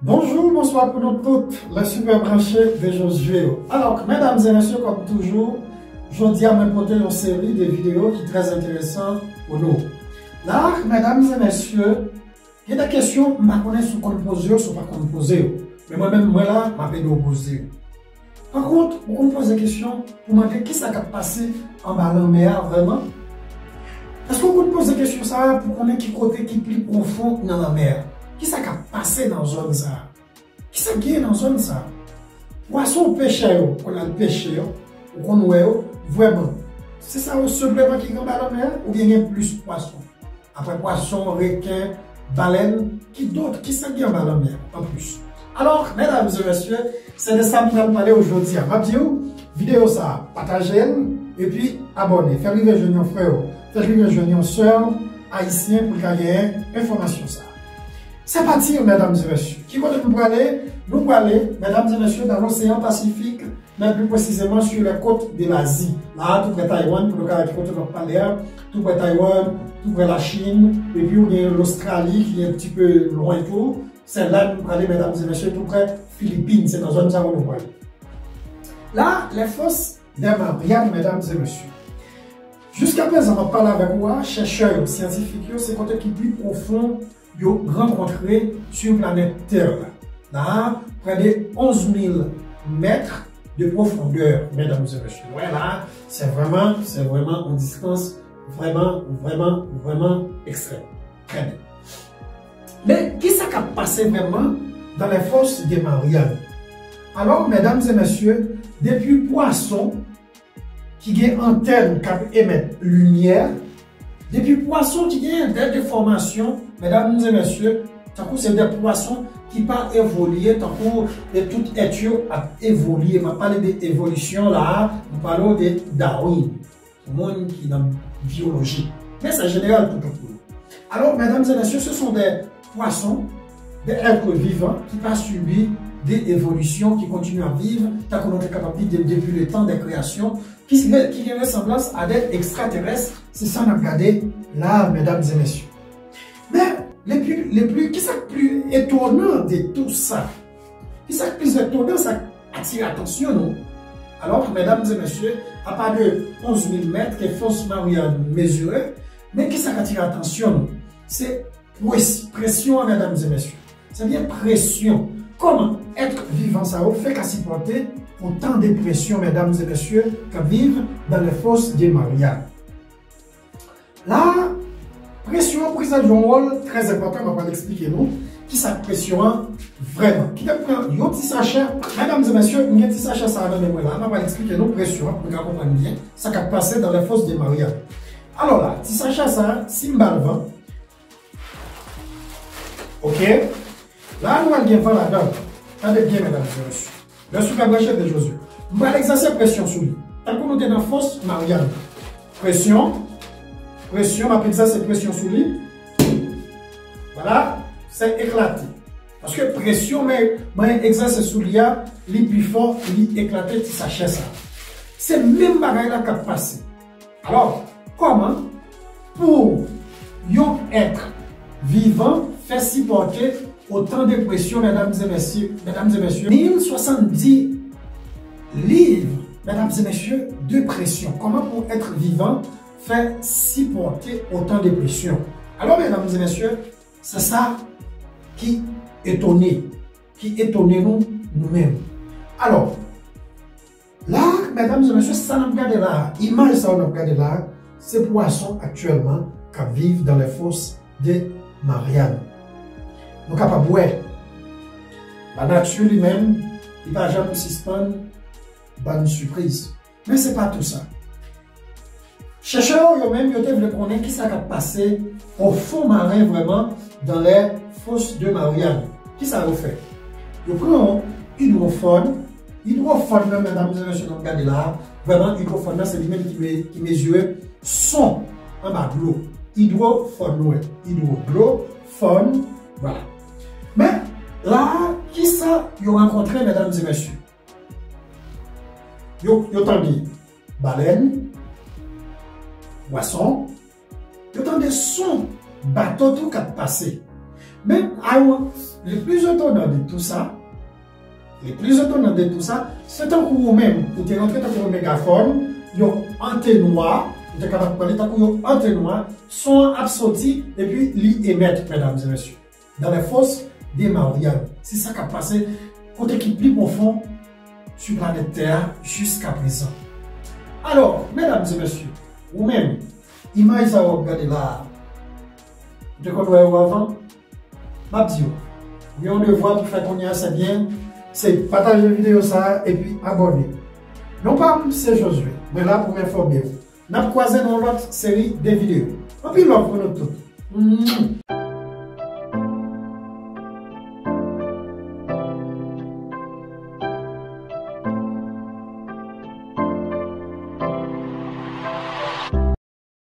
Bonjour, bonsoir pour nous toutes, les super branchés de Josué. Alors, mesdames et messieurs, comme toujours, je dis à m'apporter une série de vidéos qui est très intéressante pour nous. Là, mesdames et messieurs, il y a des questions que je connais sur qu'on pose ou sur pas qu'on pose. Mais moi-même, moi là, je vais poser. Par contre, vous me posez des questions pour me dire qui ça a passé en bas de la mer vraiment. Est-ce que vous me posez des questions ça pour qu'on ait qui côté qui plus profond dans la mer? Qui ça a passé dans la zone ça? Qui ça gagne dans la zone ça? Poisson pêcheur, qu'on a le pêcheur, ou qu'on a vraiment. C'est ça au supplément qui est dans la mer ou bien il y a plus de poissons? Après poisson, requin, baleine, qui d'autre? Qui ça gagne dans la mer en plus? Alors, mesdames et messieurs, c'est de ça que nous allons parler aujourd'hui. Vidéo ça, partagez et puis abonnez. Faites arriver jeune frère, faites arriver jeune soeur, haïtien pour gagner information ça. C'est parti, mesdames et messieurs. Qui va nous parler? Nous parler, mesdames et messieurs, dans l'océan Pacifique, mais plus précisément sur les côtes de l'Asie. Là, tout près Taïwan, pour le cas qui côté de parler, tout près Taïwan, tout près la Chine, et puis il y a l'Australie qui est un petit peu loin tout. C'est là nous parler, mesdames et messieurs, tout près Philippines, c'est dans la zone où nous parlons. Là, les fosses des Mariannes, mesdames et messieurs. Jusqu'à présent, on parle avec moi, chercheurs scientifiques, c'est côté qui est plus profond. Yo rencontré sur la planète Terre. Là, près de 11 000 mètres de profondeur, mesdames et messieurs. Ouais, là, c'est vraiment une distance vraiment extrême. Très bien. Mais qui ça a passé vraiment dans les fosses des Mariannes? Alors, mesdames et messieurs, depuis poisson qui a une antenne qui émet lumière, depuis poissons qui ont des déformations, mesdames et messieurs, c'est des poissons qui peuvent évoluer, tant que tout être a évolué. Je parle d'évolution là, nous parlons de Darwin, le monde qui est dans la biologie. Mais c'est général pour tout le monde. Alors, mesdames et messieurs, ce sont des poissons, des êtres vivants qui peuvent subir des évolutions, qui continuent à vivre, tant qu'on est capable de vivre depuis le temps des créations, qui ont ressemblance à des extraterrestres. C'est ça qu'on a regardé là, mesdames et messieurs. Mais qui est le plus étonnant de tout ça? Qui est le plus étonnant, ça attire l'attention, non? Alors, mesdames et messieurs, à part de 11 000 mètres que Fosse Marianne mesurée, mais qui ça attire l'attention? C'est pression, mesdames et messieurs. C'est bien pression. Comment être vivant ça fait qu'à supporter autant de pression, mesdames et messieurs, qu'à vivre dans les fosses des Mariannes. La pression présente un rôle très important, on va l'expliquer nous, qui cette pression vraiment. Qui te prend un petit sachet, mesdames et messieurs, un petit sachet ça va donner là, on va l'expliquer nous pression, pour qu'on comprenne bien, ça qui a passé dans les fosses des Mariannes. Alors là, petit sachet ça, symbole 20. Ok? Là, nous allons bien faire là-dedans. Regardez bien, mesdames et messieurs. Le super branché de Josué. Nous allons exercer pression sur lui. Tant que nous sommes dans la fosse Marianne. Pression, on va exercer pression sur lui. Voilà, c'est éclaté. Parce que pression, mais exercer sur lui, il est plus fort, il est éclaté, il s'achète ça. C'est le même bagage là qui a passé. Alors, comment pour un être vivant faire supporter autant de pression, mesdames et messieurs, 1070 livres, mesdames et messieurs, de pression. Comment pour être vivant faire supporter autant de pression? Alors, mesdames et messieurs, c'est ça qui étonne nous nous-mêmes. Alors, là, mesdames et messieurs, ça nous regarde là, image ça nous regarde là, ces poissons actuellement qui vivent dans les fosses de Marianne. Nous sommes capables de boire. La nature lui-même, il ne va jamais suspendre une surprise. Mais ce n'est pas tout ça. Chercheurs eux-mêmes, ils veulent connaître qui ça a passé au fond marin vraiment dans les fosses de Marianne. Qui ça a fait? Ils prennent hydrophone, mesdames et messieurs, nous regardez là, vraiment hydrophone, c'est lui-même qui mesure son en bas de l'eau. Hydrophone, voilà. Mais là, qui ça ils ont rencontré, mesdames et messieurs? Ils ont entendu baleine, poisson, ils ont entendu son bateau tout qui a passé. Mais le plus étonnant de tout ça, c'est un coup vous-même, vous êtes rentré dans un mégaphone, vous avez un ténoir, vous êtes capable de parler, vous avez un ténoir, son absorti, et puis l'émettre, mesdames et messieurs, dans les fosses des Mariannes. C'est ça qui a passé, côté qui est plus profond sur la planète Terre jusqu'à présent. Alors, mesdames et messieurs, vous-même, image ça vous regardez là, vous êtes connu avant, ma bio, vous avez un devoir pour faire qu'on y a assez bien. C'est partager la vidéo ça et puis abonner. Non pas c'est Josué, mais là pour m'informer. Nous avons croisé dans l'autre série de vidéos. Et puis l'autre pour nous tous.